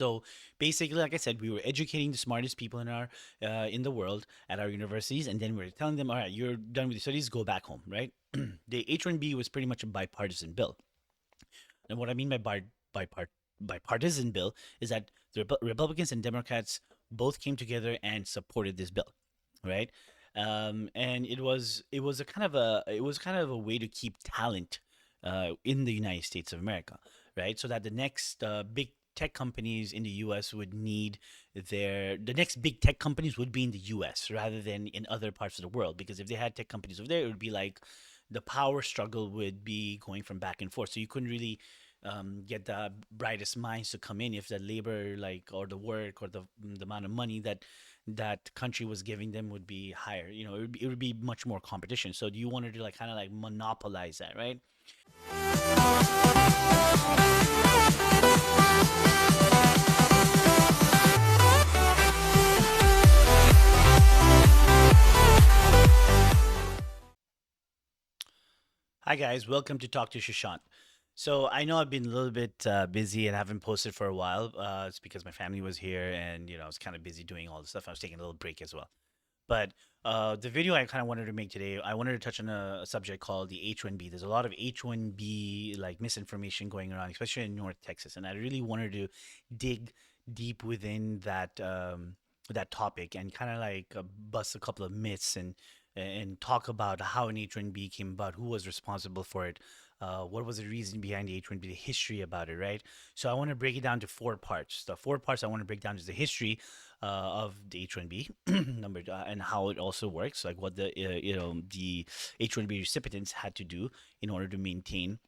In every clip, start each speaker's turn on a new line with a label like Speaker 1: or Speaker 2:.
Speaker 1: So basically, like I said, we were educating the smartest people in the world at our universities, and then we were telling them, all right, you're done with your studies, go back home, right? The H1B was pretty much a bipartisan bill. And what I mean by bipartisan bill is that the Republicans and Democrats both came together and supported this bill, right? And it was a kind of a way to keep talent in the United States of America, right? So that the next big tech companies in the U.S. would need the next big tech companies would be in the U.S. rather than in other parts of the world. Because if they had tech companies over there, it would be like the power struggle would be going from back and forth. So you couldn't really get the brightest minds to come in if the labor, like, or the work, or the amount of money that country was giving them would be higher. It would be much more competition. So you wanted to like kind of like monopolize that, right? Hi guys, welcome to Talk to Sushant. So I know I've been a little bit busy and haven't posted for a while. It's because my family was here, and I was kind of busy doing all the stuff. I was taking a little break as well. But the video I kind of wanted to make today, I wanted to touch on a subject called the H1B. There's a lot of H1B like misinformation going around, especially in North Texas, and I really wanted to dig deep within that topic and kind of like bust a couple of myths and talk about how an H1B came about, who was responsible for it, what was the reason behind the H1B, the history about it, right? So I want to break it down to four parts. The four parts I want to break down is the history of the H1B, and how it also works, like what the H1B recipients had to do in order to maintain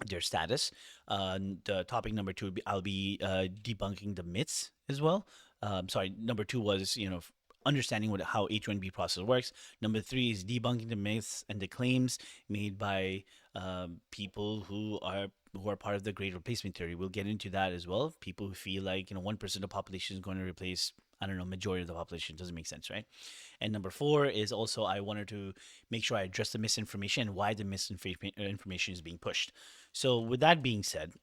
Speaker 1: their status. The topic number two, I'll be debunking the myths as well. Sorry, number two was understanding how H1B process works. Number three is debunking the myths and the claims made by people who are part of the Great Replacement theory. We'll get into that as well. People who feel like 1% of the population is going to replace, I don't know, majority of the population. Doesn't make sense, right? And number four is also I wanted to make sure I address the misinformation and why the misinformation is being pushed. So with that being said,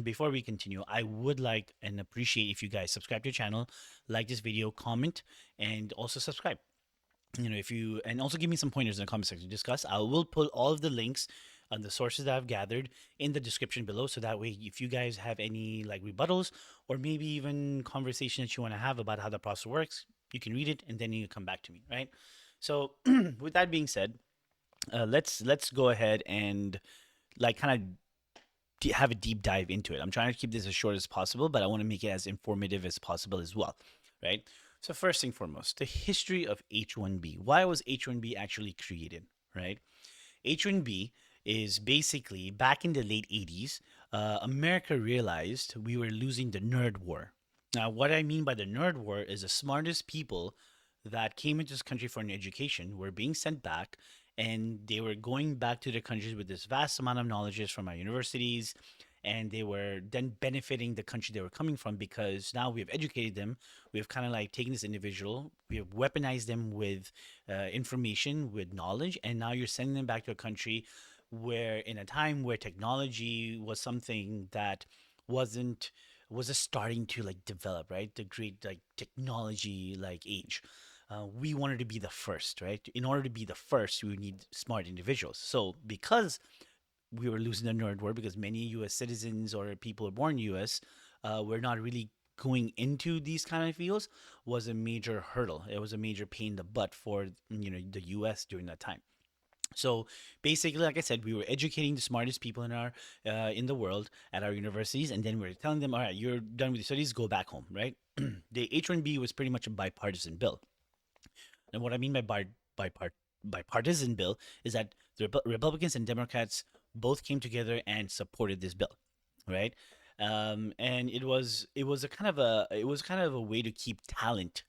Speaker 1: before we continue, I would like and appreciate if you guys subscribe to the channel, like this video, comment, and also subscribe. If you and also give me some pointers in the comment section to discuss. I will put all of the links on the sources that I've gathered in the description below, so that way if you guys have any like rebuttals or maybe even conversation that you want to have about how the process works, you can read it and then you come back to me, right? So with that being said, let's go ahead and like kind of have a deep dive into it. I'm trying to keep this as short as possible, but I want to make it as informative as possible as well, right? So first thing foremost, the history of H1B. Why was H1B actually created, right? H1B is basically back in the late 80s, America realized we were losing the nerd war. Now, what I mean by the nerd war is the smartest people that came into this country for an education were being sent back, and they were going back to their countries with this vast amount of knowledges from our universities, and they were then benefiting the country they were coming from, because now we have educated them. We have kind of like taken this individual, we have weaponized them with information, with knowledge, and now you're sending them back to a country where, in a time where technology was something that wasn't was just starting to like develop, right? The great like technology like age. We wanted to be the first, right? In order to be the first, we would need smart individuals. So because we were losing the nerd war, because many U.S. citizens or people born U.S. Were not really going into these kind of fields, was a major hurdle. It was a major pain in the butt for the U.S. during that time. So basically, like I said, we were educating the smartest people in the world at our universities, and then we were telling them, all right, you're done with your studies, go back home, right? The H1B was pretty much a bipartisan bill. And what I mean by bipartisan bill is that the Republicans and Democrats both came together and supported this bill, right? And it was kind of a way to keep talent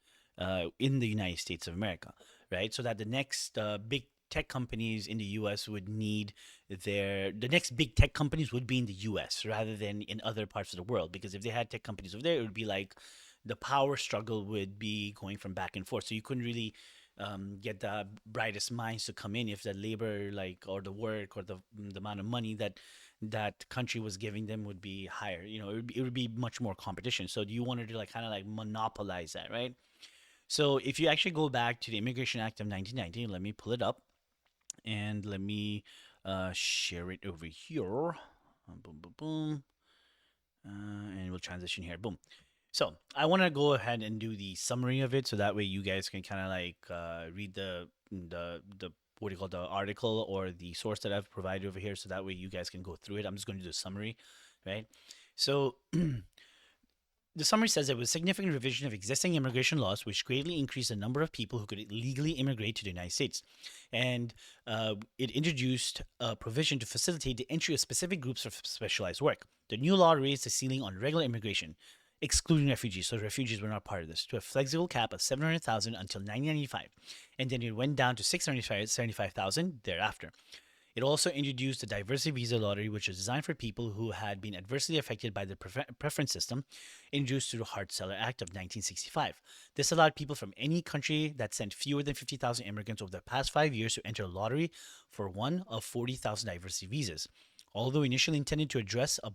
Speaker 1: in the United States of America, right? So that the next big tech companies in the U.S. would need the next big tech companies would be in the U.S. rather than in other parts of the world. Because if they had tech companies over there, it would be like the power struggle would be going from back and forth. So you couldn't really get the brightest minds to come in if the labor, like, or the work, or the amount of money that country was giving them would be higher. It would be much more competition. So you wanted to like kind of like monopolize that, right? So if you actually go back to the Immigration Act of 1990, let me pull it up and let me share it over here. Boom, boom, boom. And we'll transition here. Boom. So I want to go ahead and do the summary of it, so that way you guys can kind of like read the what do you call the article or the source that I've provided over here, so that way you guys can go through it. I'm just going to do the summary, right? So the summary says there was significant revision of existing immigration laws, which greatly increased the number of people who could legally immigrate to the United States. And it introduced a provision to facilitate the entry of specific groups for specialized work. The new law raised the ceiling on regular immigration, excluding refugees. So refugees were not part of this, to a flexible cap of 700,000 until 1995. And then it went down to 675,000 thereafter. It also introduced the diversity visa lottery, which is designed for people who had been adversely affected by the preference system introduced through the Hart-Celler Act of 1965. This allowed people from any country that sent fewer than 50,000 immigrants over the past 5 years to enter a lottery for one of 40,000 diversity visas. Although initially intended to address a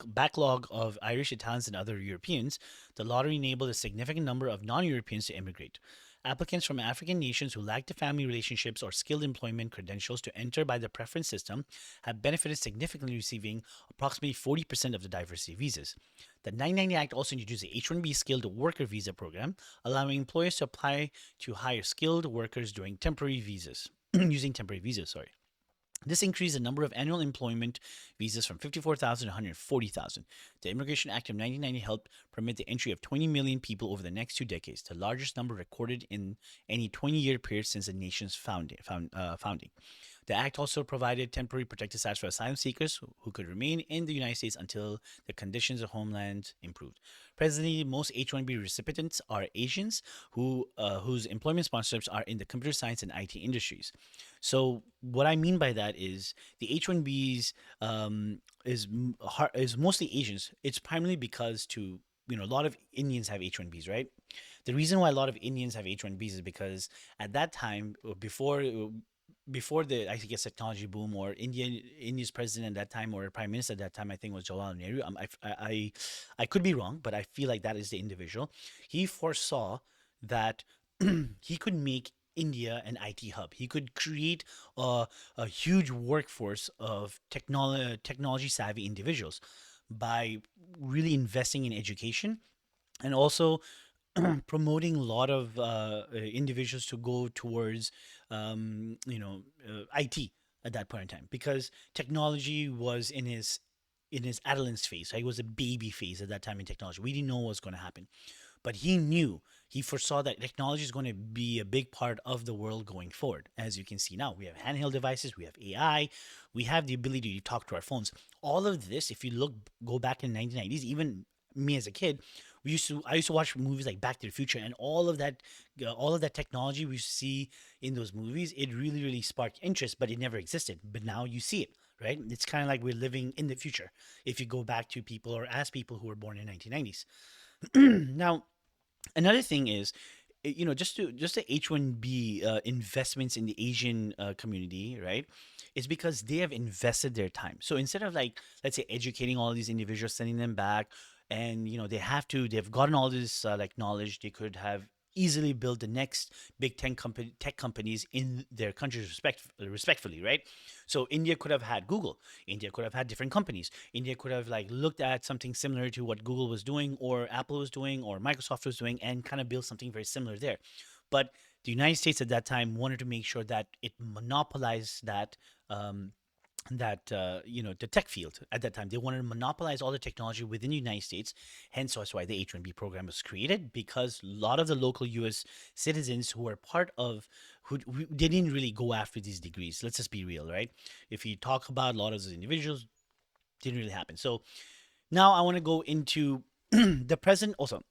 Speaker 1: backlog of Irish, Italians, and other Europeans, the lottery enabled a significant number of non-Europeans to immigrate. Applicants from African nations who lacked the family relationships or skilled employment credentials to enter by the preference system have benefited significantly, receiving approximately 40% of the diversity visas. The 990 Act also introduced the H1B skilled worker visa program, allowing employers to apply to hire skilled workers during temporary visas, using temporary visas, sorry. This increased the number of annual employment visas from 54,000 to 140,000. The Immigration Act of 1990 helped permit the entry of 20 million people over the next 2 decades, the largest number recorded in any 20-year period since the nation's founding. The act also provided temporary protected status for asylum seekers who could remain in the United States until the conditions of homeland improved. Presently, most H-1B recipients are Asians whose employment sponsorships are in the computer science and IT industries. So what I mean by that is the H-1Bs is mostly Asians. It's primarily because a lot of Indians have H-1Bs, right? The reason why a lot of Indians have H-1Bs is because at that time, before the I guess technology boom, or India's president at that time, or prime minister at that time, I think was Jawaharlal Nehru. I could be wrong, but I feel like that is the individual. He foresaw that he could make India an IT hub. He could create a huge workforce of technology savvy individuals by really investing in education, and also promoting a lot of individuals to go towards IT at that point in time, because technology was in his adolescence phase. Right? It was a baby phase at that time in technology. We didn't know what was going to happen, but he foresaw that technology is going to be a big part of the world going forward. As you can see now, we have handheld devices, we have AI, we have the ability to talk to our phones. All of this, if you go back in the 1990s, even me as a kid, I used to watch movies like Back to the Future, and all of that technology we used to see in those movies, it really really sparked interest, but it never existed. But now you see it, right? It's kind of like we're living in the future if you go back to people or ask people who were born in 1990s. Now, another thing is, just the H1B investments in the Asian community, right? It's because they have invested their time. So instead of, like, let's say, educating all these individuals, sending them back, and they've gotten all this like knowledge, they could have easily built the next big tech companies in their countries, respectfully, right? So India could have had Google. India could have had different companies. India could have like looked at something similar to what Google was doing, or Apple was doing, or Microsoft was doing, and kind of build something very similar there. But the United States at that time wanted to make sure that it monopolized um, the tech field. At that time they wanted to monopolize all the technology within the United States. Hence that's why the H1B program was created, because a lot of the local US citizens who were part of who they didn't really go after these degrees. Let's just be real, right? If you talk about a lot of those individuals, didn't really happen. So now I want to go into the present also.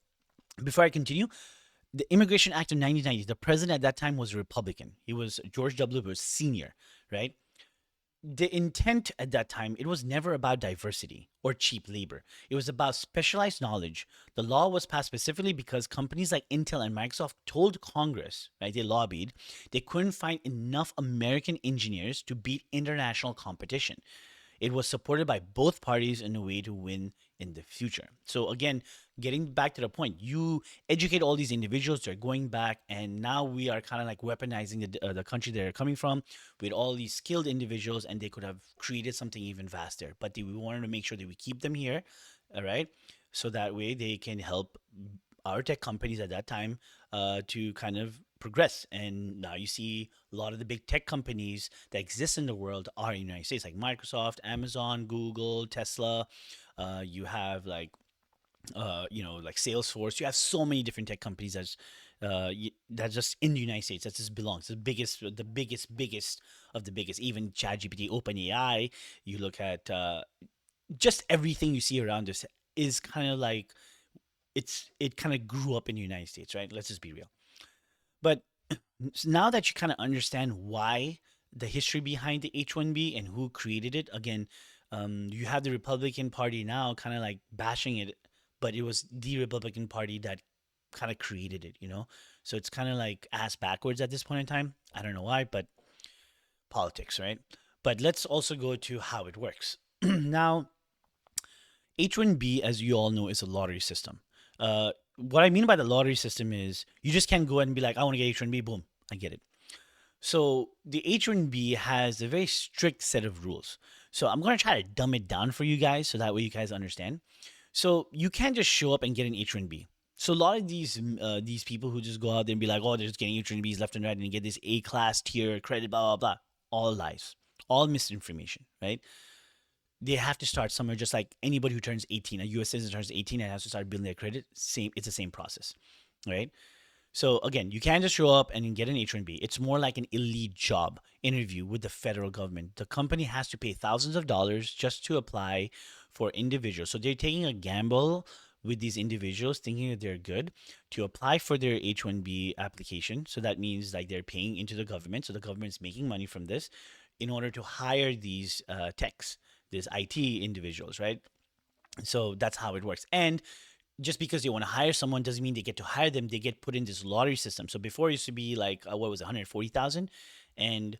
Speaker 1: Before I continue, the Immigration Act of 1990, the president at that time was a Republican. He was George W. Bush Sr., right? The intent at that time, it was never about diversity or cheap labor. It was about specialized knowledge. The law was passed specifically because companies like Intel and Microsoft told Congress, right, they lobbied, they couldn't find enough American engineers to beat international competition. It was supported by both parties in a way to win in the future. So again, getting back to the point, you educate all these individuals, they're going back, and now we are kind of like weaponizing the country they're coming from with all these skilled individuals, and they could have created something even faster. But we wanted to make sure that we keep them here, all right? So that way they can help our tech companies at that time to kind of progress. And now you see a lot of the big tech companies that exist in the world are in the United States, like Microsoft, Amazon, Google, Tesla. You have like like Salesforce. You have so many different tech companies that's just in the United States. That just belongs the biggest of the biggest. Even ChatGPT, OpenAI. You look at just everything you see around us is kind of like it kind of grew up in the United States, right? Let's just be real. But now that you kind of understand why the history behind the H1B and who created it, again, you have the Republican Party now kind of like bashing it, but it was the Republican Party that kind of created it, you know? So it's kind of like ass backwards at this point in time. I don't know why, but politics, right? But let's also go to how it works. Now, H1B, as you all know, is a lottery system. What I mean by the lottery system is you just can't go and be like, I want to get H1B, boom, I get it. So the H1B has a very strict set of rules. So I'm going to try to dumb it down for you guys so that way you guys understand. So you can't just show up and get an H1B. So a lot of these people who just go out there and be like, oh, they're just getting H1Bs left and right and get this A class tier credit, blah blah blah, all lies, all misinformation, right? They have to start somewhere, just like anybody who turns 18, a U.S. citizen turns 18 and has to start building their credit. Same, it's the same process, right? So again, you can't just show up and get an H1B. It's more like an elite job interview with the federal government. The company has to pay thousands of dollars just to apply for individuals. So they're taking a gamble with these individuals, thinking that they're good, to apply for their H1B application. So that means like they're paying into the government. So the government's making money from this in order to hire these techs, these IT individuals, right? So that's how it works. And just because they want to hire someone doesn't mean they get to hire them. They get put in this lottery system. So before it used to be like what was it, 140,000, and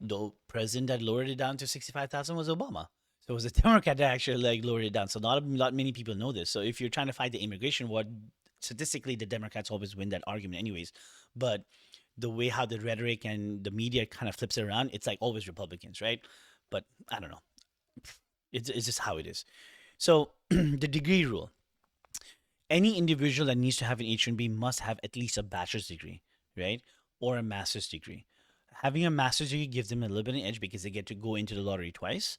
Speaker 1: the president that lowered it down to 65,000 was Obama. So it was a Democrat that actually like lowered it down. So not many people know this. So if you're trying to fight the immigration war, statistically the Democrats always win that argument anyways. But the way how the rhetoric and the media kind of flips it around, it's like always Republicans, right? But I don't know. It's just how it is. So the degree rule, any individual that needs to have an H1B must have at least a bachelor's degree, right? Or a master's degree. Having a master's degree gives them a little bit of an edge because they get to go into the lottery twice,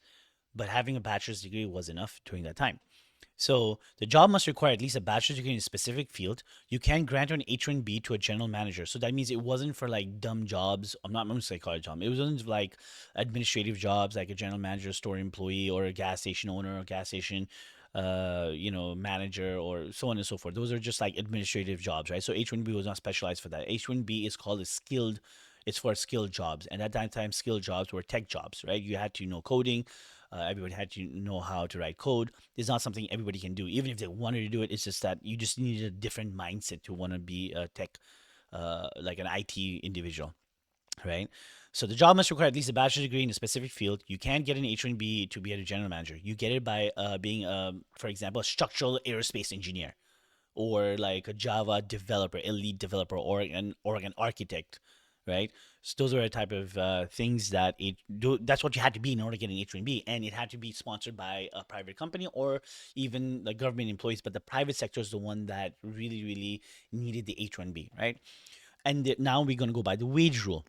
Speaker 1: but having a bachelor's degree was enough during that time. So the job must require at least a bachelor's degree in a specific field. You can grant an H1B to a general manager. So that means it wasn't for like dumb jobs. I'm not going to say college job. It wasn't like administrative jobs like a general manager, store employee, or a gas station owner, or gas station manager, or so on and so forth. Those are just like administrative jobs, right? So H1B was not specialized for that. H1B is called a skilled, it's for skilled jobs. And at that time, skilled jobs were tech jobs, right? You had to know coding. Everybody had to know how to write code. It's not something everybody can do. Even if they wanted to do it, it's just that you just need a different mindset to want to be a tech, like an IT individual, right? So the job must require at least a bachelor's degree in a specific field. You can't get an H1B to be a general manager. You get it by being, for example, a structural aerospace engineer, or like a Java developer, elite developer, or an architect, right? So those are the type of things that that's what you had to be in order to get an H1B, and it had to be sponsored by a private company or even the government employees. But the private sector is the one that really, really needed the H1B, right? And now we're going to go by the wage rule.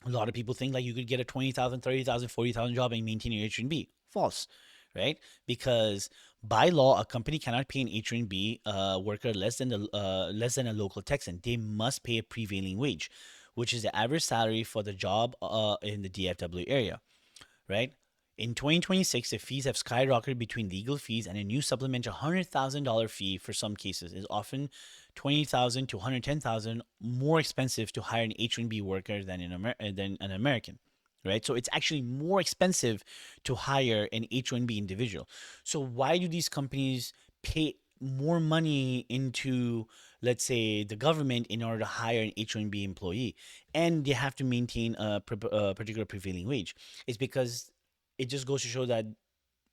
Speaker 1: A lot of people think like you could get a 20,000, 30,000, 40,000 job and maintain your H1B. False, right? Because by law, a company cannot pay an H1B worker less than a local Texan. They must pay a prevailing wage, which is the average salary for the job in the DFW area, right? In 2026, the fees have skyrocketed between legal fees and a new supplemental $100,000 fee for some cases is often 20,000 to 110,000 more expensive to hire an H1B worker than an American, right? So it's actually more expensive to hire an H1B individual. So why do these companies pay more money into, let's say, the government in order to hire an H1B employee, and they have to maintain a particular prevailing wage? It's because it just goes to show that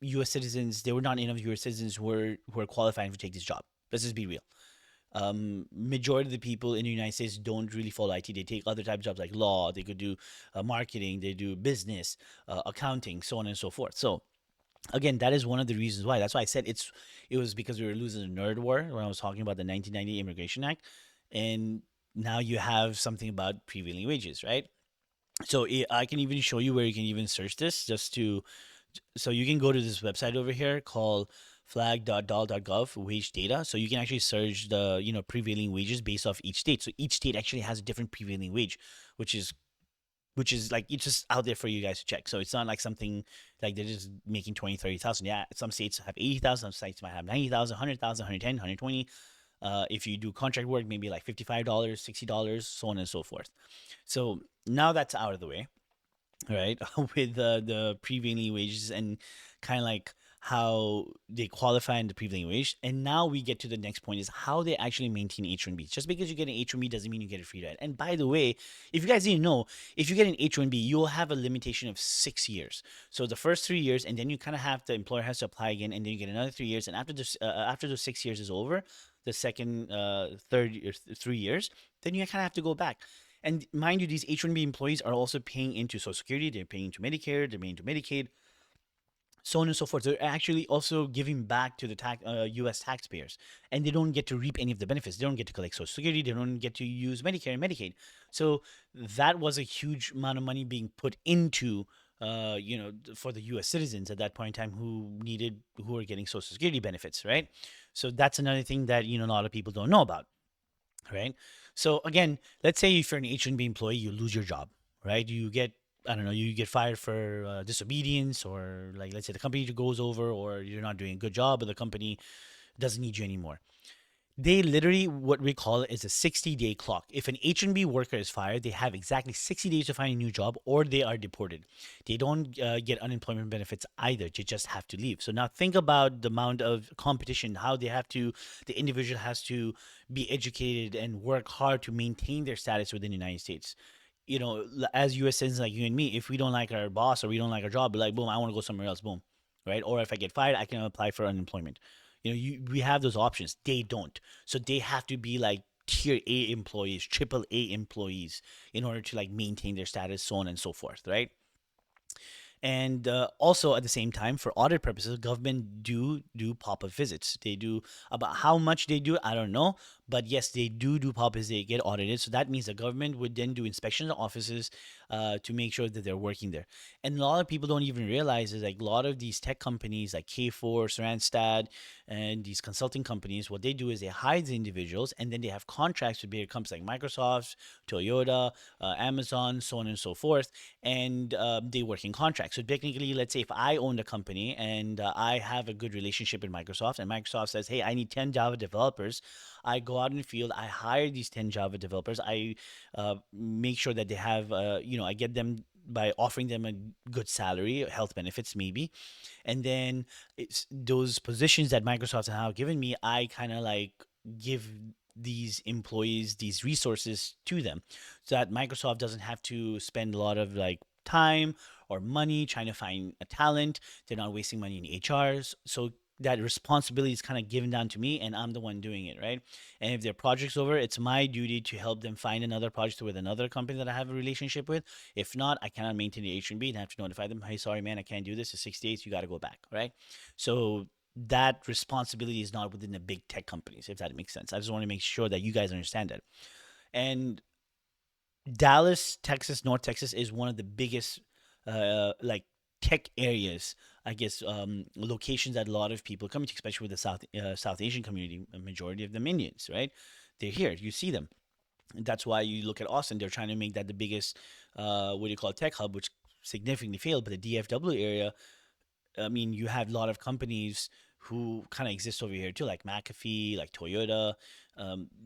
Speaker 1: U.S. citizens, there were not enough U.S. citizens who are qualifying to take this job. Let's just be real. Majority of the people in the United States don't really follow IT. They take other type of jobs like law. They could do marketing. They do business, accounting, so on and so forth. So again, that is one of the reasons why. That's why I said it was because we were losing the nerd war when I was talking about the 1990 Immigration Act, and now you have something about prevailing wages, right? So I can even show you where you can even search this just to so you can go to this website over here called flag.dol.gov wage data. So you can actually search the prevailing wages based off each state. So each state actually has a different prevailing wage, which is like it's just out there for you guys to check. So it's not like something like they're just making 20, 30,000. Yeah, some states have 80,000, some states might have 90,000, 100,000, 110, 120. If you do contract work, maybe like $55, $60, so on and so forth. So now that's out of the way, right? With the prevailing wages and kind of like how they qualify in the prevailing wage. And now we get to the next point is how they actually maintain H1B. Just because you get an H1B doesn't mean you get a free ride. And by the way, if you guys didn't know, if you get an H1B, you'll have a limitation of 6 years. So the first 3 years, and then you kind of have the employer has to apply again, and then you get another 3 years. And after this, after those 6 years is over, the second, third, 3 years, then you kind of have to go back. And mind you, these H1B employees are also paying into Social Security, they're paying into Medicare, they're paying into Medicaid, so on and so forth. They're actually also giving back to the U.S. taxpayers, and they don't get to reap any of the benefits. They don't get to collect Social Security. They don't get to use Medicare and Medicaid. So that was a huge amount of money being put into, for the U.S. citizens at that point in time who are getting Social Security benefits, right? So that's another thing that a lot of people don't know about, right? So again, let's say if you're an H1B employee, you lose your job, right? You get I don't know, you get fired for disobedience, or like let's say the company goes over, or you're not doing a good job, or the company doesn't need you anymore. They literally, what we call it is a 60-day clock. If an H&B worker is fired, they have exactly 60 days to find a new job, or they are deported. They don't get unemployment benefits either. They just have to leave. So now think about the amount of competition, how the individual has to be educated and work hard to maintain their status within the United States. As U.S. citizens like you and me, if we don't like our boss or we don't like our job, like boom, I want to go somewhere else, boom, right? Or if I get fired, I can apply for unemployment. We have those options. They don't, so they have to be like tier A employees, triple A employees, in order to like maintain their status, so on and so forth, right? And also at the same time, for audit purposes, government do pop-up visits. They do. About how much they do, I don't know, but yes, they do pop-ups. They get audited, so that means the government would then do inspection of offices to make sure that they're working there. And a lot of people don't even realize is like a lot of these tech companies like K4, Randstad, and these consulting companies, what they do is they hire the individuals, and then they have contracts with bigger companies like Microsoft, Toyota, Amazon, so on and so forth, and they work in contracts. So technically, let's say if I owned a company and I have a good relationship with Microsoft, and Microsoft says, "Hey, I need 10 Java developers," I go out in the field, I hire these 10 Java developers, I make sure that they have, I get them by offering them a good salary, health benefits maybe, and then it's those positions that Microsoft has now given me, I kind of like give these employees these resources to them, so that Microsoft doesn't have to spend a lot of like time or money trying to find a talent. They're not wasting money in HRs. So that responsibility is kind of given down to me, and I'm the one doing it, right? And if their project's over, it's my duty to help them find another project with another company that I have a relationship with. If not, I cannot maintain the H1B, and I have to notify them, hey, sorry, man, I can't do this. It's 6 days. You got to go back, right? So that responsibility is not within the big tech companies, if that makes sense. I just want to make sure that you guys understand that. And Dallas, Texas, North Texas is one of the biggest like tech areas, I guess, locations that a lot of people come to, especially with the South Asian community. A majority of them Indians, right? They're here. You see them. That's why you look at Austin. They're trying to make that the biggest, what do you call it, tech hub, which significantly failed. But the DFW area, I mean, you have a lot of companies who kind of exist over here too, like McAfee, like Toyota.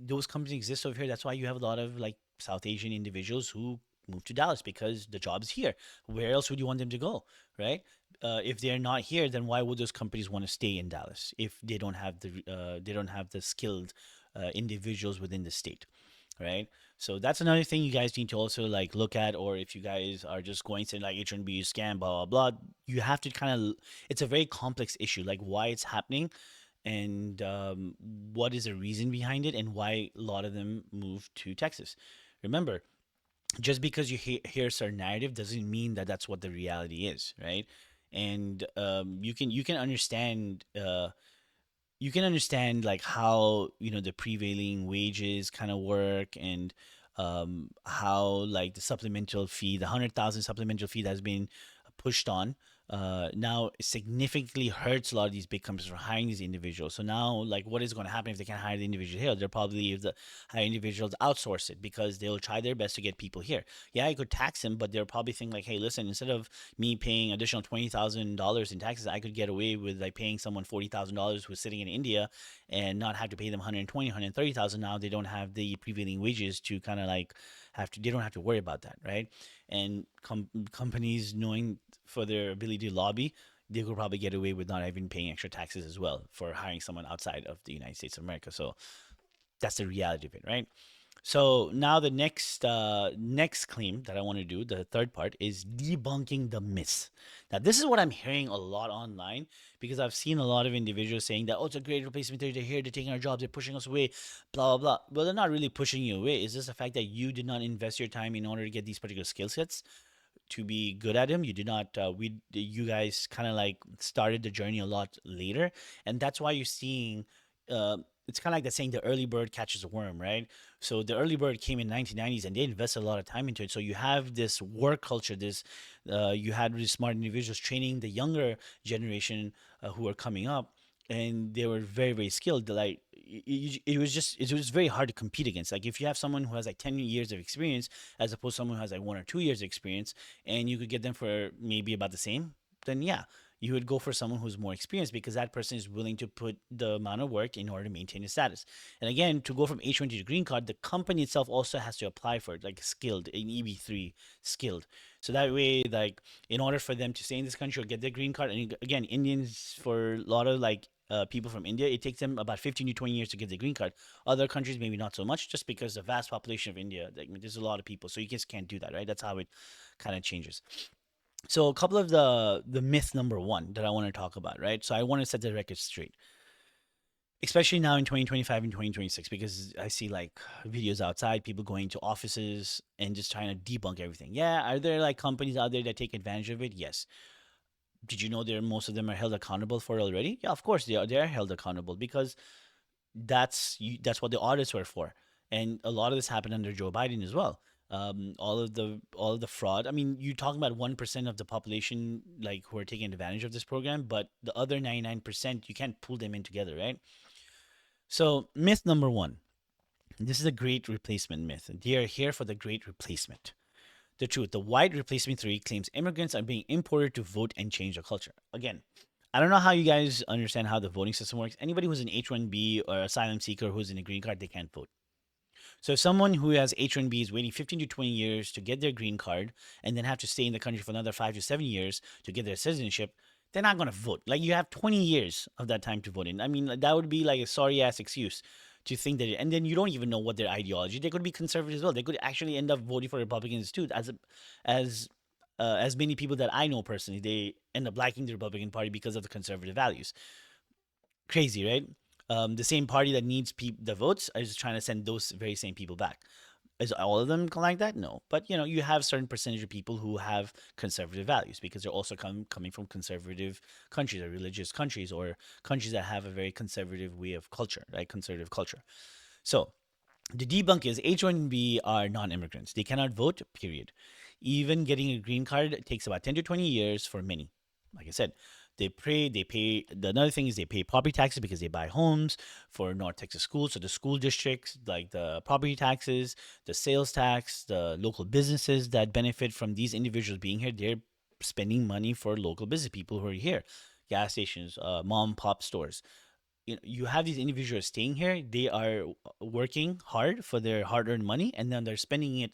Speaker 1: Those companies exist over here. That's why you have a lot of like South Asian individuals who move to Dallas because the job's here. Where else would you want them to go, right? If they're not here, then why would those companies want to stay in Dallas if they don't have the skilled individuals within the state? right? So that's another thing you guys need to also like look at, or if you guys are just going to like H1B scam, blah blah blah, you have to kind of. It's a very complex issue, like why it's happening, and what is the reason behind it, and why a lot of them move to Texas. Remember, just because you hear a certain narrative doesn't mean that that's what the reality is, right? And you can understand. You can understand like how the prevailing wages kind of work, and how like the supplemental fee, the 100,000 supplemental fee that's been pushed on now significantly hurts a lot of these big companies from hiring these individuals. So now, like, what is going to happen if they can't hire the individual here? They're probably, if the hire individuals, outsource it, because they'll try their best to get people here. Yeah, I could tax them, but they'll probably think like, hey, listen, instead of me paying additional $20,000 in taxes, I could get away with like paying someone $40,000 who's sitting in India and not have to pay them 120, 130,000. Now they don't have the prevailing wages to kind of like have to. They don't have to worry about that, right? And companies knowing for their ability to lobby, they could probably get away with not even paying extra taxes as well for hiring someone outside of the United States of America. So that's the reality of it, right? So now the next claim that I want to do, the third part, is debunking the myths. Now this is what I'm hearing a lot online, because I've seen a lot of individuals saying that, oh, it's a great replacement theory, they're here, they're taking our jobs, they're pushing us away, blah blah blah. Well, they're not really pushing you away. It's just the fact that you did not invest your time in order to get these particular skill sets to be good at him. You did not. You guys kind of like started the journey a lot later, and that's why you're seeing. It's kind of like that saying, the early bird catches a worm, right? So the early bird came in 1990s, and they invested a lot of time into it. So you have this work culture. You had really smart individuals training the younger generation who are coming up, and they were very very skilled. Like it was very hard to compete against. Like if you have someone who has like 10 years of experience, as opposed to someone who has like 1 or 2 years of experience, and you could get them for maybe about the same, then yeah, you would go for someone who's more experienced, because that person is willing to put the amount of work in order to maintain his status. And again, to go from H1 to green card, the company itself also has to apply for it, like skilled, in EB3 skilled. So that way, like, in order for them to stay in this country or get their green card, and again, Indians, for a lot of like people from India, it takes them about 15 to 20 years to get the green card. Other countries, maybe not so much, just because the vast population of India, like, there's a lot of people, so you just can't do that, right? That's how it kind of changes. So a couple of the myth number one that I want to talk about, right? So I want to set the record straight, especially now in 2025 and 2026, because I see like videos outside, people going to offices and just trying to debunk everything. Yeah, are there like companies out there that take advantage of it? Yes. Did you know there most of them are held accountable for it already? Yeah, of course they are. They are held accountable, because that's what the audits were for. And a lot of this happened under Joe Biden as well. All of the fraud. I mean, you're talking about 1% of the population like who are taking advantage of this program, but the other 99%, you can't pull them in together, right? So myth number one. This is a great replacement myth. They are here for the great replacement. The truth, the white replacement theory claims immigrants are being imported to vote and change the culture. Again, I don't know how you guys understand how the voting system works. Anybody who's an H1B or asylum seeker who's in a green card, they can't vote. So someone who has H1B is waiting 15 to 20 years to get their green card, and then have to stay in the country for another 5 to 7 years to get their citizenship. They're not going to vote. Like, you have 20 years of that time to vote in. I mean, like, that would be like a sorry ass excuse to think that, and then you don't even know what their ideology. They could be conservative as well. They could actually end up voting for Republicans too, as as many people that I know personally, they end up liking the Republican Party because of the conservative values. Crazy, right? The same party that needs the votes is just trying to send those very same people back. Is all of them like that? No, but you have certain percentage of people who have conservative values, because they're also coming from conservative countries or religious countries, or countries that have a very conservative way of culture, right? Conservative culture. So the debunk is H1B are non-immigrants. They cannot vote, period. Even getting a green card takes about 10 to 20 years for many. Like I said, they pay. Another thing is they pay property taxes because they buy homes for North Texas schools. So the school districts, like the property taxes, the sales tax, the local businesses that benefit from these individuals being here, they're spending money for local business people who are here, gas stations, mom and pop stores. You have these individuals staying here. They are working hard for their hard-earned money, and then they're spending it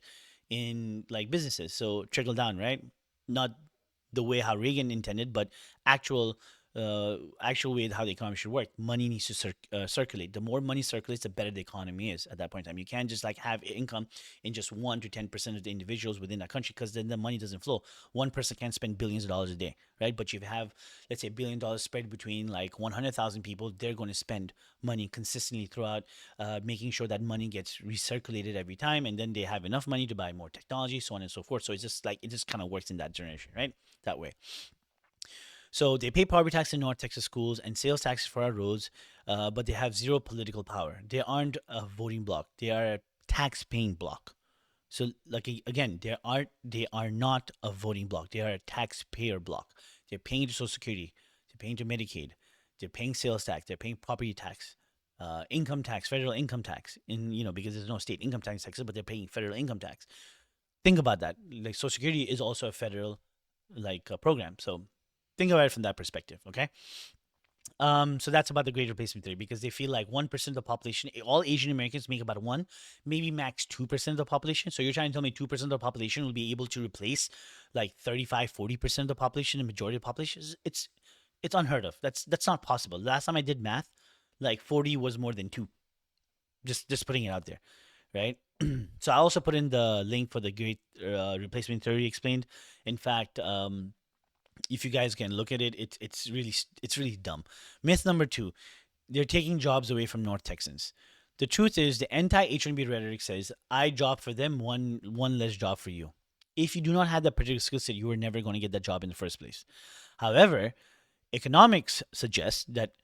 Speaker 1: in like businesses. So trickle down, right? Not the way how Reagan intended, but actual actual way how the economy should work. Money needs to circulate. The more money circulates, the better the economy is at that point in time. You can't just like have income in just 1 to 10% of the individuals within that country, because then the money doesn't flow. One person can't spend billions of dollars a day, right? But you have, let's say, $1 billion spread between like 100,000 people. They're going to spend money consistently throughout, making sure that money gets recirculated every time, and then they have enough money to buy more technology, so on and so forth. So it's just like it just kind of works in that generation, right? That way. So they pay property tax in North Texas schools and sales taxes for our roads, but they have zero political power. They aren't a voting bloc. They are a tax-paying bloc. So, like again, they are not a voting bloc. They are a taxpayer bloc. They're paying to Social Security. They're paying to Medicaid. They're paying sales tax. They're paying property tax, income tax, federal income tax. In because there's no state income tax in Texas, but they're paying federal income tax. Think about that. Like Social Security is also a federal program. So think about it from that perspective. Okay. So that's about the Great Replacement Theory, because they feel like 1% of the population, all Asian Americans make about one, maybe max 2% of the population. So you're trying to tell me 2% of the population will be able to replace like 35, 40% of the population, the majority of the population? It's unheard of. That's not possible. Last time I did math, like 40 was more than two. Just putting it out there, right? So I also put in the link for the Great Replacement Theory explained. In fact, if you guys can look at it, it's really dumb. Myth number two: they're taking jobs away from North Texans. The truth is, the anti H1B rhetoric says, "I job for them, one less job for you." If you do not have that particular skill set, you are never going to get that job in the first place. However, economics suggests that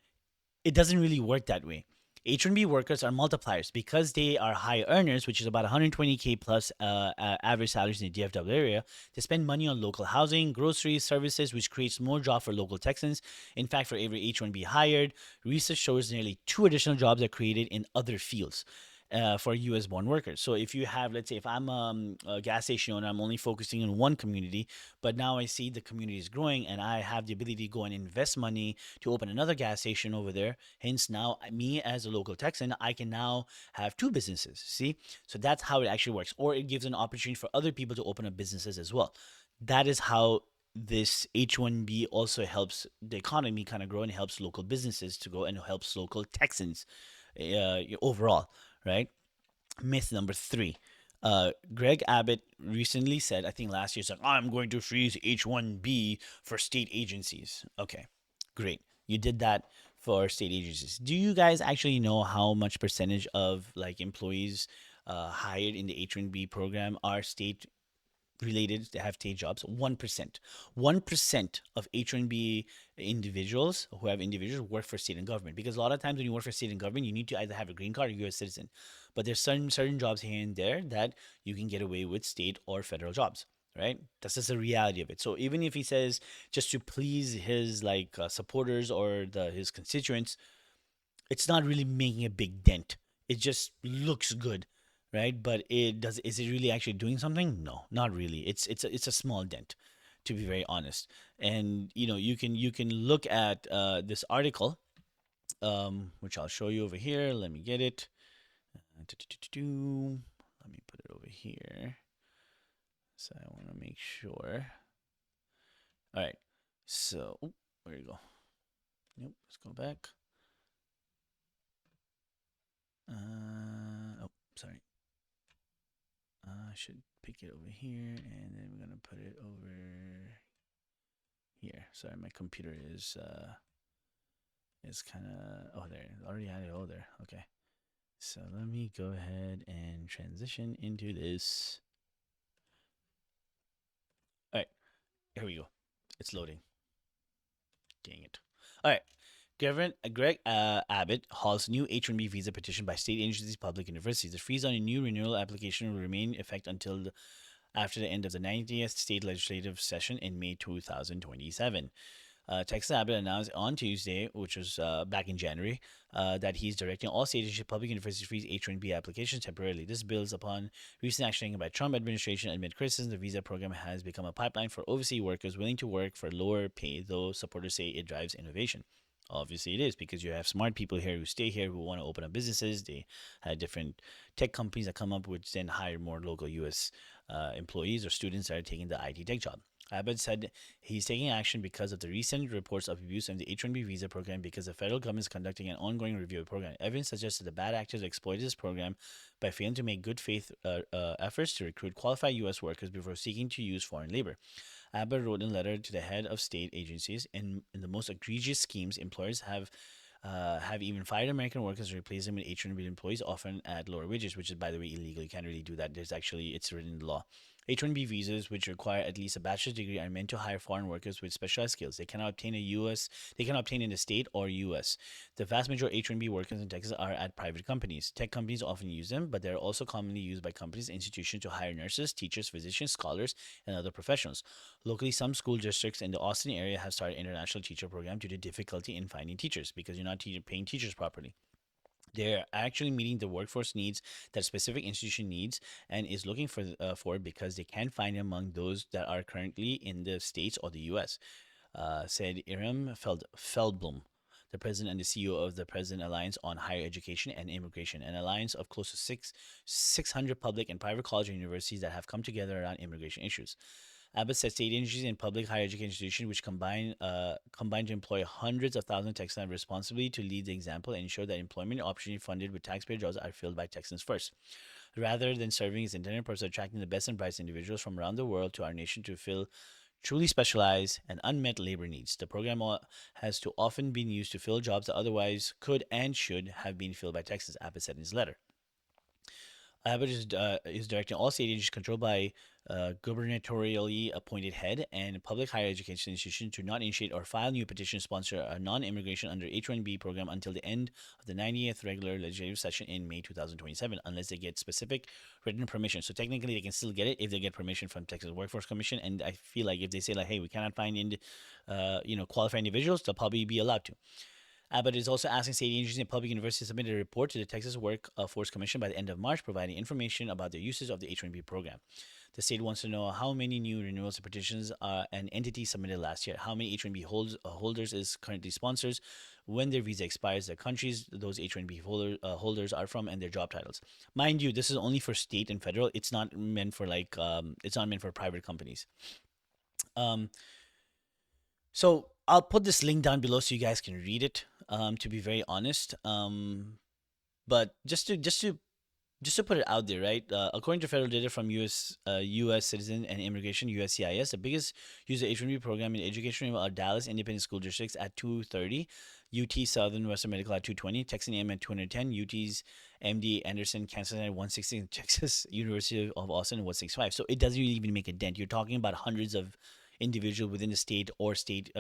Speaker 1: it doesn't really work that way. H1B workers are multipliers because they are high earners, which is about 120K plus average salaries in the DFW area. They spend money on local housing, groceries, services, which creates more jobs for local Texans. In fact, for every H1B hired, research shows nearly two additional jobs are created in other fields. For US born workers. So if you have, let's say, if I'm a gas station owner, I'm only focusing on one community, but now I see the community is growing and I have the ability to go and invest money to open another gas station over there. Hence, now me as a local Texan, I can now have two businesses. See? So that's how it actually works. Or it gives an opportunity for other people to open up businesses as well. That is how this H1B also helps the economy kind of grow and helps local businesses to grow and helps local Texans overall, right? Myth number three. Greg Abbott recently said, I think last year, said, "I'm going to freeze H1B for state agencies." Okay, great. You did that for state agencies. Do you guys actually know how much percentage of like employees hired in the H1B program are state related to have state jobs? 1%. 1% of H1B individuals who have individuals work for state and government, because a lot of times when you work for state and government, you need to either have a green card or you're a citizen. But there's certain jobs here and there that you can get away with state or federal jobs, right? That's just the reality of it. So even if he says just to please his supporters or his constituents, it's not really making a big dent. It just looks good, right? But is it really actually doing something? No, not really. It's a small dent, to be very honest. And you can look at this article, which I'll show you over here. Let me get it. Let me put it over here. So I want to make sure. All right. So, where you go? Nope. Let's go back. Oh, sorry. I should pick it over here, and then we're gonna put it over here. Sorry, my computer is kind of. Oh, there. I already had it. Oh, there. Okay. So let me go ahead and transition into this. All right. Here we go. It's loading. Dang it. All right. Greg Abbott halts new H1B visa petition by state agencies, public universities. The freeze on a new renewal application will remain in effect until after the end of the 90th state legislative session in May 2027. Texas Abbott announced on Tuesday, which was back in January, that he's directing all state agencies, public universities to freeze H-1B applications temporarily. This builds upon recent action taken by Trump administration amid criticism. The visa program has become a pipeline for overseas workers willing to work for lower pay, though supporters say it drives innovation. Obviously, it is, because you have smart people here who stay here who want to open up businesses. They had different tech companies that come up, which then hire more local U.S. Employees or students that are taking the IT tech job. Abbott said he's taking action because of the recent reports of abuse in the H-1B visa program because the federal government is conducting an ongoing review of the program. Evidence suggests that the bad actors exploited this program by failing to make good faith efforts to recruit qualified U.S. workers before seeking to use foreign labor. Abbott wrote in a letter to the head of state agencies, in the most egregious schemes, employers have even fired American workers to replace them with H-1B employees, often at lower wages, which is, by the way, illegal. You can't really do that. It's written in the law. H-1B visas, which require at least a bachelor's degree, are meant to hire foreign workers with specialized skills. They cannot obtain in the state or U.S. The vast majority of H-1B workers in Texas are at private companies. Tech companies often use them, but they're also commonly used by companies and institutions to hire nurses, teachers, physicians, scholars, and other professionals. Locally, some school districts in the Austin area have started international teacher program due to difficulty in finding teachers because you're not paying teachers properly. They're actually meeting the workforce needs that specific institution needs and is looking for because they can't find among those that are currently in the states or the U.S. Said Irving Feldblum, the president and the CEO of the President Alliance on Higher Education and Immigration, an alliance of close to 600 public and private colleges and universities that have come together around immigration issues. Abbott said state agencies and public higher education institutions, which combine to employ hundreds of thousands of Texans, have responsibility to lead the example and ensure that employment opportunities funded with taxpayer jobs are filled by Texans first. Rather than serving its intended purpose of attracting the best and brightest individuals from around the world to our nation to fill truly specialized and unmet labor needs. The program has too often been used to fill jobs that otherwise could and should have been filled by Texans, Abbott said in his letter. Abbott is directing all state agencies controlled by gubernatorially appointed head and public higher education institutions to not initiate or file new petitions to sponsor a non-immigration under H-1B program until the end of the 90th regular legislative session in May 2027, unless they get specific written permission. So technically, they can still get it if they get permission from Texas Workforce Commission. And I feel like if they say like, "Hey, we cannot find qualified individuals," they'll probably be allowed to. Abbott is also asking state agencies and public universities to submit a report to the Texas Workforce Commission by the end of March, providing information about their uses of the H-1B program. The state wants to know how many new renewals and petitions an entity submitted last year, how many H-1B holders is currently sponsors, when their visa expires, the countries those H-1B holders are from, and their job titles. Mind you, this is only for state and federal. It's not meant for it's not meant for private companies. Um, so I'll put this link down below so you guys can read it. To be very honest, but just to put it out there, right? According to federal data from U.S. Citizen and Immigration (USCIS), the biggest user H-1B program in education are Dallas Independent School Districts at 230, UT Southern Western Medical at 220, Texas A&M at 210, UT's MD Anderson Kansas at 160, and Texas University of Austin at 165. So it doesn't really even make a dent. You're talking about hundreds of individuals within the state or state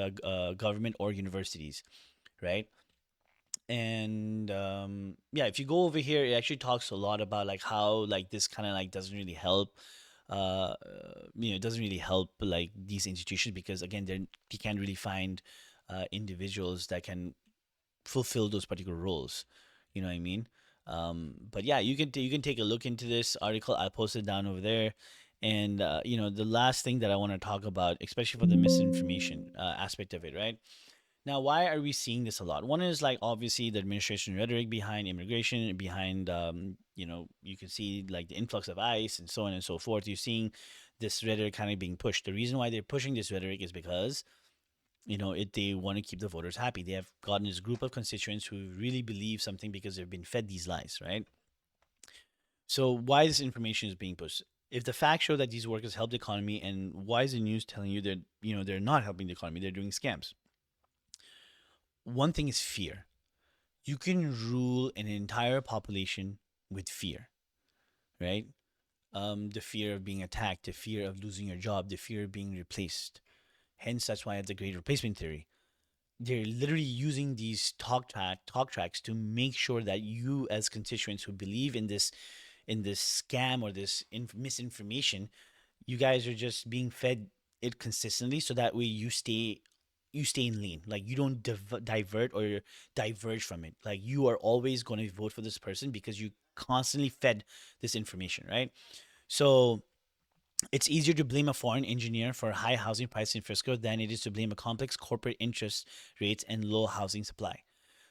Speaker 1: government or universities, right? And yeah, if you go over here, it actually talks a lot about like how like this kind of like doesn't really help it doesn't really help like these institutions because again they can't really find individuals that can fulfill those particular roles. You know what I mean? But yeah, you can take a look into this article. I'll post it down over there. And the last thing that I want to talk about, especially for the misinformation aspect of it, right? Now, why are we seeing this a lot? One is like obviously the administration rhetoric behind immigration, behind you can see like the influx of ICE and so on and so forth. You're seeing this rhetoric kind of being pushed. The reason why they're pushing this rhetoric is because they want to keep the voters happy. They have gotten this group of constituents who really believe something because they've been fed these lies, right? So why this information is being pushed? If the facts show that these workers help the economy, and why is the news telling you that they're not helping the economy, they're doing scams? One thing is fear. You can rule an entire population with fear, right? The fear of being attacked, the fear of losing your job, the fear of being replaced. Hence, that's why I have the great replacement theory. They're literally using these talk tracks to make sure that you, as constituents who believe in this scam or this misinformation, you guys are just being fed it consistently, so that way you stay in lean. Like you don't divert or diverge from it. Like you are always going to vote for this person because you constantly fed this information, right? So it's easier to blame a foreign engineer for high housing prices in Frisco than it is to blame a complex corporate interest rates and low housing supply.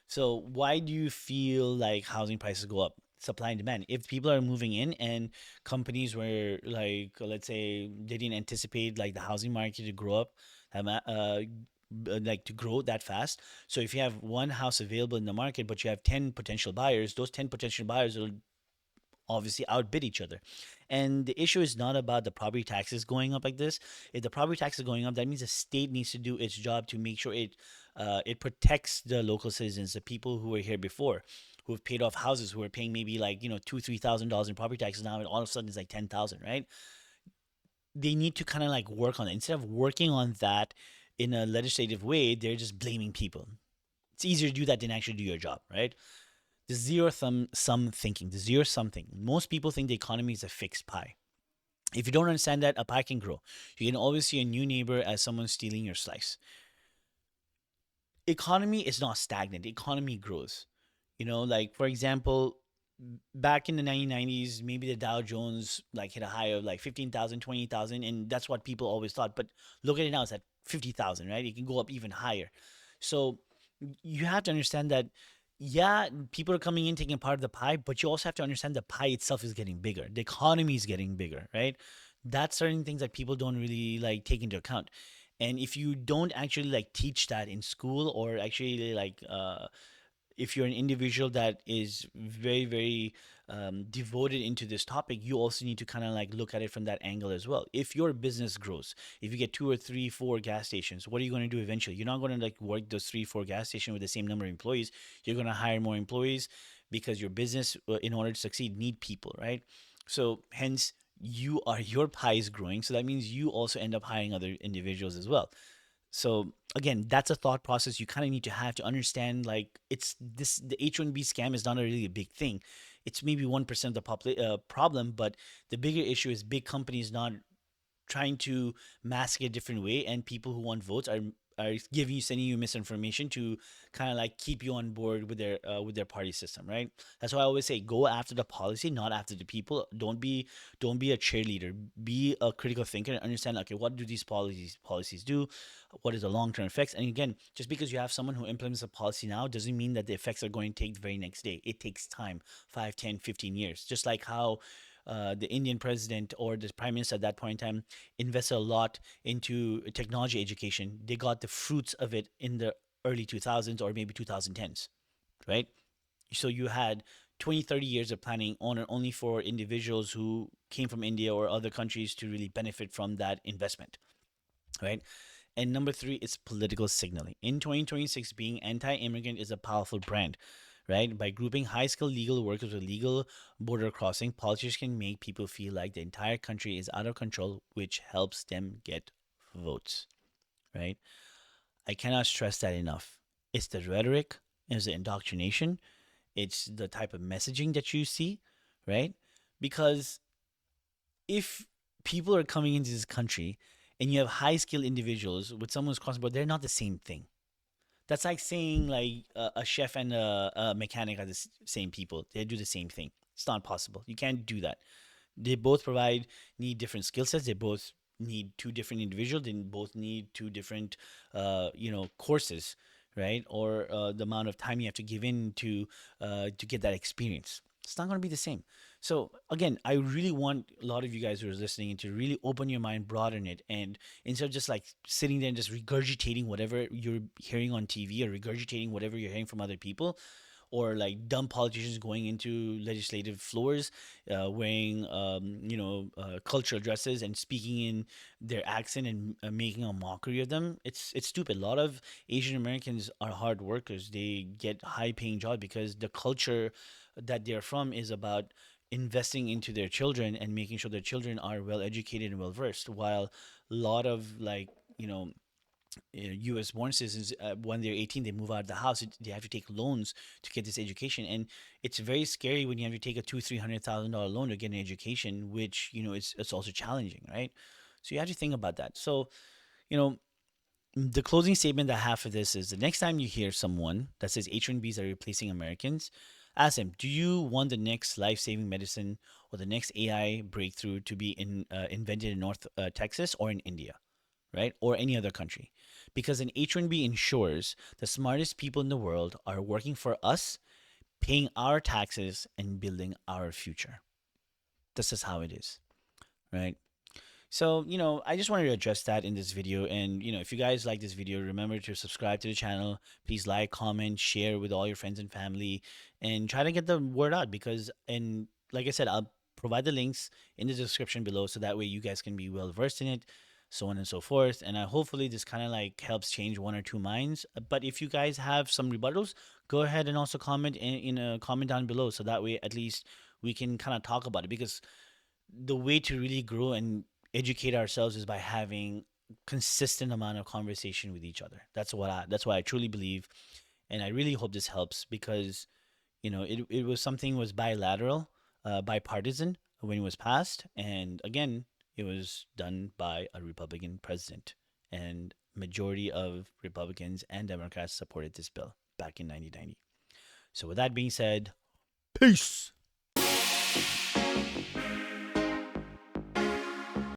Speaker 1: So why do you feel like housing prices go up? supply and demand. If people are moving in and companies were like, let's say they didn't anticipate like the housing market to grow up, like to grow that fast. So if you have one house available in the market, but you have 10 potential buyers, those 10 potential buyers will obviously outbid each other. And the issue is not about the property taxes going up like this. If the property tax is going up, that means the state needs to do its job to make sure it protects the local citizens, the people who were here before, who have paid off houses, who are paying maybe like $2,000, $3,000 in property taxes now, and all of a sudden it's like 10,000, right? They need to kind of like work on it instead of working on that in a legislative way. They're just blaming people. It's easier to do that than actually do your job, right? The zero sum thinking, the zero something. Most people think the economy is a fixed pie. If you don't understand that, a pie can grow. You can always see a new neighbor as someone stealing your slice. Economy is not stagnant. The economy grows. Like for example, back in the 1990s, maybe the Dow Jones like hit a high of like 15,000, 20,000, and that's what people always thought. But look at it now, it's at 50,000, right? It can go up even higher. So you have to understand that, yeah, people are coming in taking part of the pie, but you also have to understand the pie itself is getting bigger. The economy is getting bigger, right? That's certain things that people don't really like take into account. And if you don't actually like teach that in school, or actually like if you're an individual that is very very devoted into this topic, you also need to kind of like look at it from that angle as well. If your business grows, if you get two or three four gas stations, what are you going to do eventually? You're not going to like work those three four gas stations with the same number of employees. You're going to hire more employees, because your business, in order to succeed, need people, right? So hence, your pie is growing, so that means you also end up hiring other individuals as well. So again, that's a thought process you kind of need to have to understand. Like, it's this the H1B scam is not a really a big thing. It's maybe 1% of the problem, but the bigger issue is big companies not trying to mask it a different way, and people who want votes are giving you sending you misinformation to kind of like keep you on board with their party system, right? That's why I always say, go after the policy, not after the people. Don't be a cheerleader. Be a critical thinker and understand, okay, what do these policies do? What is the long term effects? And again, just because you have someone who implements a policy now doesn't mean that the effects are going to take the very next day. It takes time, 5, 10, 15 years. Just like how the Indian president or the prime minister at that point in time invested a lot into technology education. They got the fruits of it in the early 2000s or maybe 2010s, right? So you had 20, 30 years of planning on and only for individuals who came from India or other countries to really benefit from that investment, right? And number three is political signaling. In 2026, being anti immigrant is a powerful brand, right? By grouping high skilled legal workers with legal border crossing, politicians can make people feel like the entire country is out of control, which helps them get votes, right? I cannot stress that enough. It's the rhetoric, it's the indoctrination, it's the type of messaging that you see, right? Because if people are coming into this country and you have high skilled individuals with someone who's crossing board, they're not the same thing. That's like saying like a chef and a mechanic are the same people. They do the same thing. It's not possible. You can't do that. They both need different skill sets. They both need two different individuals. They both need two different, courses, right? Or the amount of time you have to give in to get that experience. It's not going to be the same. So again, I really want a lot of you guys who are listening to really open your mind, broaden it, and instead of just like sitting there and just regurgitating whatever you're hearing on TV or regurgitating whatever you're hearing from other people, or like dumb politicians going into legislative floors, wearing cultural dresses and speaking in their accent and making a mockery of them. It's stupid. A lot of Asian Americans are hard workers. They get high paying jobs because the culture that they're from is about investing into their children and making sure their children are well educated and well versed. While a lot of like U.S. born citizens, when they're 18, they move out of the house. They have to take loans to get this education, and it's very scary when you have to take a $200,000-$300,000 loan to get an education, which it's also challenging, right? So you have to think about that. So you know the closing statement that I have for this is: the next time you hear someone that says H1Bs are replacing Americans, ask them, do you want the next life-saving medicine or the next AI breakthrough to be invented in North Texas or in India, right? Or any other country. Because an H1B ensures the smartest people in the world are working for us, paying our taxes and building our future. This is how it is, right? So, I just wanted to address that in this video. And, if you guys like this video, remember to subscribe to the channel. Please like, comment, share with all your friends and family, and try to get the word out because, and like I said, I'll provide the links in the description below so that way you guys can be well versed in it, so on and so forth. And hopefully this kind of like helps change one or two minds. But if you guys have some rebuttals, go ahead and also comment in a comment down below so that way at least we can kind of talk about it because the way to really grow and educate ourselves is by having consistent amount of conversation with each other. That's what I truly believe, and I really hope this helps because it was something was bilateral, bipartisan when it was passed, and again it was done by a Republican president, and majority of Republicans and Democrats supported this bill back in 1990. So with that being said, peace.